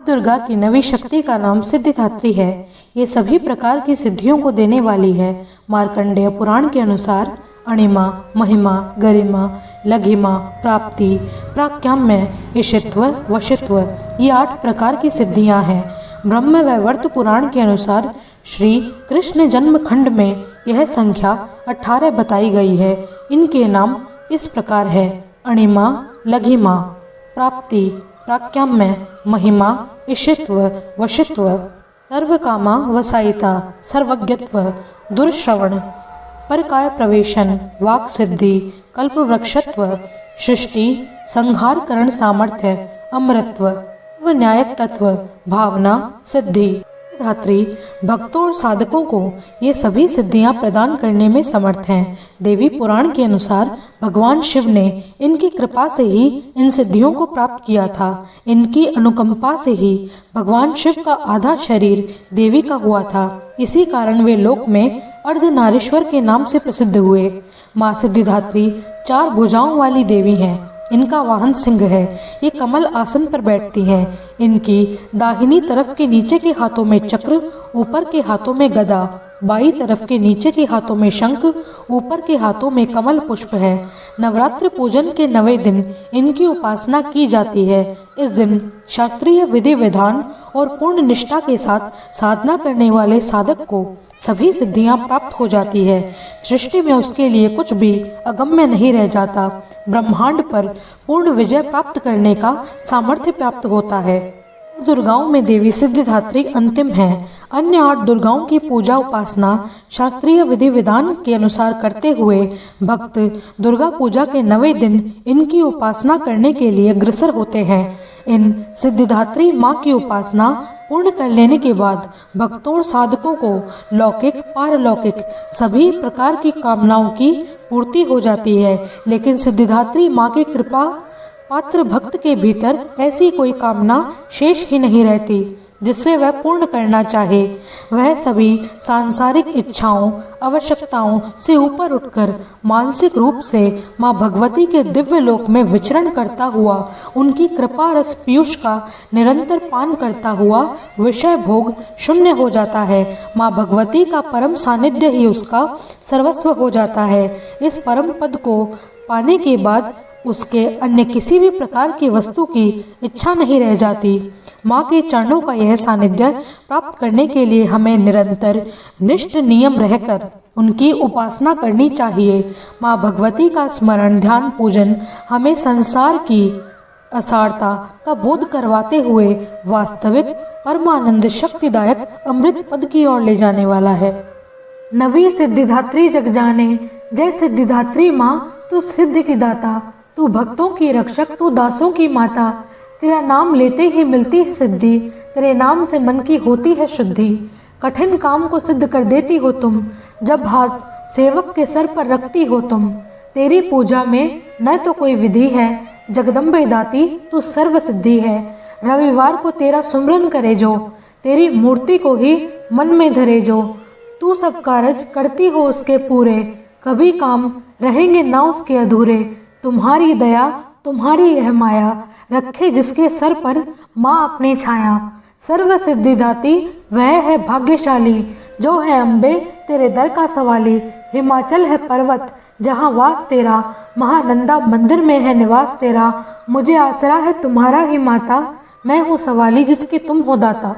दुर्गा की नवी शक्ति का नाम सिद्धिदात्री है। ये सभी प्रकार की सिद्धियों को देने वाली है। मार्कंडेय पुराण के अनुसार अणिमा, महिमा, गरिमा, लघिमा, प्राप्ति, प्राक्याम्य, ईशित्व, वशित्व ये 8 प्रकार की सिद्धियां हैं। ब्रह्म वैवर्त पुराण के अनुसार श्री कृष्ण जन्म खंड में यह संख्या 18 बताई गई है। इनके नाम इस प्रकार है: अणिमा, लघिमा, प्राप्ति, प्राक्याम्य, महिमा, ईशित्व, वशित्व, सर्वकामा वसायिता, सर्वज्ञत्व, दुर्श्रवण, परकाय प्रवेशन, वाक् सिद्धि, कल्पवृक्षत्व, सृष्टि संहार करण सामर्थ्य, अमरत्व व न्यायक तत्व, भावना, सिद्धि। धात्री भक्तों और साधकों को ये सभी सिद्धियां प्रदान करने में समर्थ हैं। देवी पुराण के अनुसार भगवान शिव ने इनकी कृपा से ही इन सिद्धियों को प्राप्त किया था। इनकी अनुकंपा से ही भगवान शिव का आधा शरीर देवी का हुआ था। इसी कारण वे लोक में अर्धनारीश्वर के नाम से प्रसिद्ध हुए। माँ सिद्धिदात्री 4 भुजाओं वाली देवी हैं। इनका वाहन सिंह है। ये कमल आसन पर बैठती हैं। इनकी दाहिनी तरफ के नीचे के हाथों में चक्र, ऊपर के हाथों में गदा, बाई तरफ के नीचे के हाथों में शंख, ऊपर के हाथों में कमल पुष्प है। नवरात्र पूजन के 9वें दिन इनकी उपासना की जाती है। इस दिन शास्त्रीय विधि विधान और पूर्ण निष्ठा के साथ साधना करने वाले साधक को सभी सिद्धियां प्राप्त हो जाती है। सृष्टि में उसके लिए कुछ भी अगम्य नहीं रह जाता। ब्रह्मांड पर पूर्ण विजय प्राप्त करने का सामर्थ्य प्राप्त होता है। दुर्गाओं में देवी सिद्धिदात्री अंतिम है। अन्य 8 दुर्गाओं की पूजा उपासना शास्त्रीय विधि विधान के अनुसार करते हुए भक्त दुर्गा पूजा के 9वें दिन इनकी उपासना करने के लिए अग्रसर होते हैं। इन सिद्धिदात्री माँ की उपासना पूर्ण कर लेने के बाद भक्तों और साधकों को लौकिक, पारलौकिक सभी प्रकार की कामनाओं की पूर्ति हो जाती है। लेकिन सिद्धिदात्री माँ की कृपा पात्र भक्त के भीतर ऐसी कोई कामना शेष ही नहीं रहती जिससे वह पूर्ण करना चाहे। वह सभी सांसारिक इच्छाओं, आवश्यकताओं से ऊपर उठकर मानसिक रूप से माँ भगवती के दिव्य लोक में विचरण करता हुआ, उनकी कृपा रस पीयूष का निरंतर पान करता हुआ विषय भोग शून्य हो जाता है। माँ भगवती का परम सानिध्य ही उसका सर्वस्व हो जाता है। इस परम पद को पाने के बाद उसके अन्य किसी भी प्रकार की वस्तु की इच्छा नहीं रह जाती। माँ के चरणों का यह सानिध्य प्राप्त करने के लिए हमें निरंतर निष्ठ नियम रहकर उनकी उपासना करनी चाहिए। माँ भगवती का स्मरण, ध्यान, पूजन हमें संसार की असारता का बोध करवाते हुए वास्तविक परमानंद शक्तिदायक अमृत पद की ओर ले जाने वाला है। नवी सिद्धिदात्री जग जाने, जय सिद्धिदात्री माँ तू सिद्धि की दाता, तू भक्तों की रक्षक, तू दासों की माता। तेरा नाम लेते ही मिलती है सिद्धि, तेरे नाम से मन की होती है शुद्धि। कठिन काम को सिद्ध कर देती हो तुम, जब हाथ सेवक के सर पर रखती हो तुम। तेरी पूजा में न तो कोई विधि है, जगदम्बे दाती तू सर्व सिद्धि है। रविवार को तेरा सुमरन करे जो, तेरी मूर्ति को ही मन में धरे जो। तू सब कार्य करती हो उसके पूरे, कभी काम रहेंगे ना उसके अधूरे। तुम्हारी दया, तुम्हारी यह माया, रखे जिसके सर पर माँ अपनी छाया। सर्व सिद्धिदाती वह है भाग्यशाली, जो है अम्बे तेरे दर का सवाली। हिमाचल है पर्वत जहाँ वास तेरा, महानंदा मंदिर में है निवास तेरा। मुझे आसरा है तुम्हारा ही माता, मैं हूँ सवाली जिसकी तुम हो दाता।